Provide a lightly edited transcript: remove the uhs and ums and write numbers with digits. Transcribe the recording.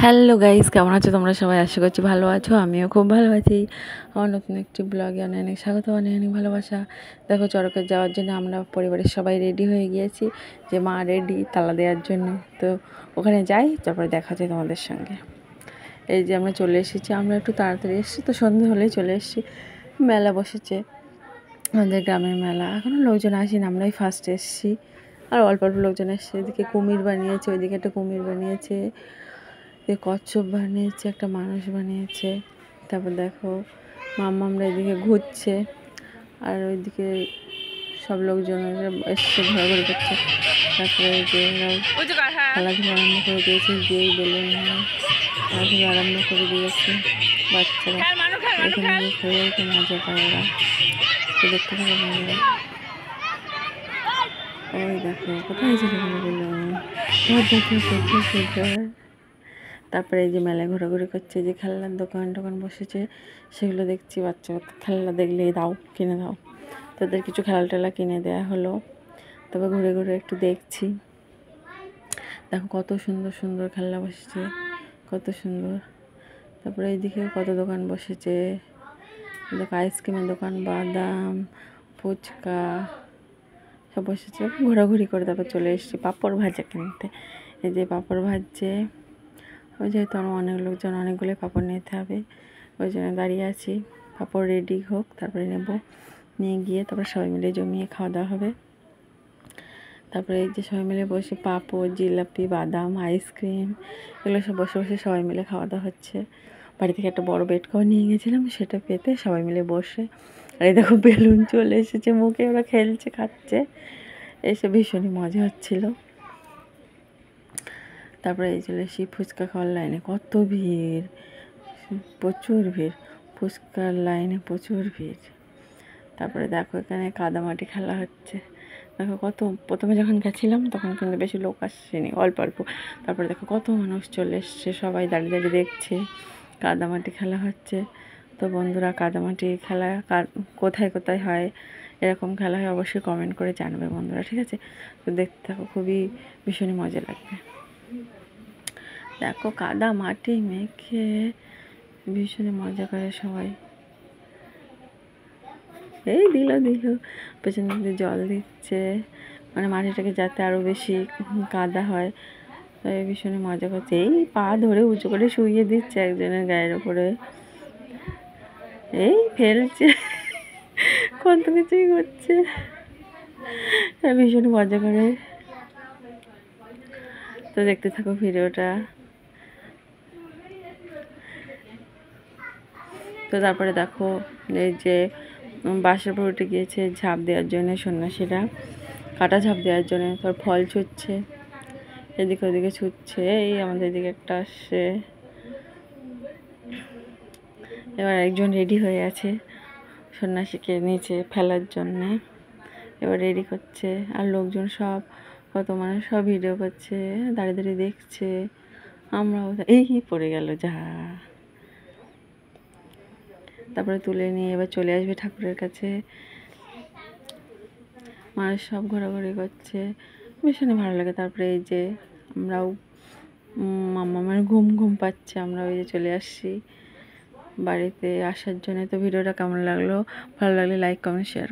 Hello guys, কেমন আছো তোমরা সবাই? আশা করছি ভালো আছো। আমিও খুব ভালো আছি। আমার নতুন একটি ব্লগে অনেক অনেক স্বাগত, অনেক অনেক ভালোবাসা। দেখো, চড়কে যাওয়ার জন্য আমরা পরিবারের সবাই রেডি হয়ে গিয়েছি। যে মা রেডি তালা দেওয়ার জন্য, তো ওখানে যাই, তারপরে দেখা যায় তোমাদের সঙ্গে। এই যে আমরা চলে এসেছি, আমরা একটু তাড়াতাড়ি এসেছি, তো সন্ধে হলেই চলে এসেছি। মেলা বসেছে, আমাদের গ্রামের মেলা। এখনও লোকজন আসেনি, আমরাই ফার্স্ট এসেছি। আর অল্প অল্প লোকজন এসছে। এদিকে কুমির বানিয়েছে, ওইদিকে একটা কুমির বানিয়েছে, কচ্ছপ বানিয়েছে, একটা মানুষ বানিয়েছে। তারপর দেখো মাম্মামরা এদিকে ঘুরছে, আর ওইদিকে সব লোকজন এসছে, ঘোরাঘুরি করছে। তারপরে যে খেলাধুলা আরম্ভ করে দিয়েছে, যেই বেলুন খেলাধুলা আরম্ভ করে দিয়েছে। বাচ্চারা এখানে খেলে তো মজা পায় ওরা, তো দেখতে পাবে বন্ধুরা। ওই দেখো কোথায় ছিল বেলুন। তারপরে এই যে মেলায় ঘোরাঘুরি করছে, যে খেলনার দোকান টোকান বসেছে সেগুলো দেখছি। বাচ্চা খেলনা দেখলে দাও, কিনে দাও। তাদের কিছু খেলা টেলা কিনে দেওয়া হলো। তবে ঘুরে ঘুরে একটু দেখছি। দেখো কত সুন্দর সুন্দর খেলনা বসেছে, কত সুন্দর। তারপরে এইদিকে কত দোকান বসেছে। দেখো আইসক্রিমের দোকান, বাদাম, ফুচকা সব বসেছে। ঘোরাঘুরি করে তারপর চলে এসেছি পাঁপড় ভাজা কিনতে। এই যে পাঁপড় ভাজছে, ওই যেহেতু আমার অনেক লোকজন, অনেকগুলোই পাঁপড় নিতে হবে, ওই জন্য দাঁড়িয়ে আছি। পাঁপড় রেডি হোক, তারপরে নেব, নিয়ে গিয়ে তারপর সবাই মিলে জমিয়ে খাওয়া দাওয়া হবে। তারপরে এই যে সবাই মিলে বসে পাঁপড়, জিলাপি, বাদাম, আইসক্রিম এগুলো সব বসে বসে সবাই মিলে খাওয়া দাওয়া হচ্ছে। বাড়ি থেকে একটা বড় বেড কভার নিয়ে গেছিলাম, সেটা পেতে সবাই মিলে বসে। আর এই দেখো বেলুন চলে এসেছে মুখে, ওরা খেলছে, খাচ্ছে, এসে ভীষণই মজা হচ্ছিল। তারপরে এই চলে এসে ফুচকা খাওয়ার লাইনে কত ভিড়, প্রচুর ভিড়, ফুচকার লাইনে প্রচুর ভিড়। তারপরে দেখো এখানে কাদামাটি খেলা হচ্ছে। দেখো কত, প্রথমে যখন গেছিলাম তখন কিন্তু বেশি লোক আসছেনি, অল্প অল্প। তারপরে দেখো কত মানুষ চলে এসছে, সবাই দাঁড়িয়ে দাঁড়িয়ে দেখছে কাদামাটি খেলা হচ্ছে। তো বন্ধুরা, কাদামাটি খেলা কোথায় কোথায় হয়, এরকম খেলা হয়, অবশ্যই কমেন্ট করে জানবে বন্ধুরা, ঠিক আছে? তো দেখতে থাকো, খুবই ভীষণই মজা লাগবে। দেখো কাদা মাটি মেখে ভীষণই মজা করে সবাই। এই দিল পেছন দিকে জল দিচ্ছে, মানে মাটিটাকে যাতে আরও বেশি কাদা হয়, তাই ভীষণই মজা করছে। এই পা ধরে উঁচু করে শুইয়ে দিচ্ছে একজনের গায়ের ওপরে, এই ফেলছে, কত কিছুই করছে, ভীষণই মজা করে। তো দেখতে থাকো ভিডিওটা। তো তারপরে দেখো এই যে বাসের উপর উঠে গিয়েছে ঝাঁপ দেওয়ার জন্য সন্ন্যাসীরা, কাটা ঝাঁপ দেওয়ার জন্য। তার ফল ছুটছে, এদিকে ওদিকে ছুটছে। এই আমাদের এদিকে একটা আসছে, এবার একজন রেডি হয়ে আছে সন্ন্যাসীকে নিচে ফেলার জন্যে, এবার রেডি করছে। আর লোকজন সব, কত মানুষ সব ভিডিও করছে, দাঁড়িয়ে দাঁড়িয়ে দেখছে। আমরাও এই পড়ে গেল যা। তারপরে তুলে নিয়ে এবার চলে আসবে ঠাকুরের কাছে। মানুষ সব ঘোরাঘুরি করছে, ভীষণই ভালো লাগে। তারপরে এই যে আমরাও, মামার ঘুম ঘুম পাচ্ছে, আমরা ওই যে চলে আসছি বাড়িতে আসার জন্য। তো ভিডিওটা কেমন লাগলো, ভালো লাগলে লাইক কমেন্ট শেয়ার।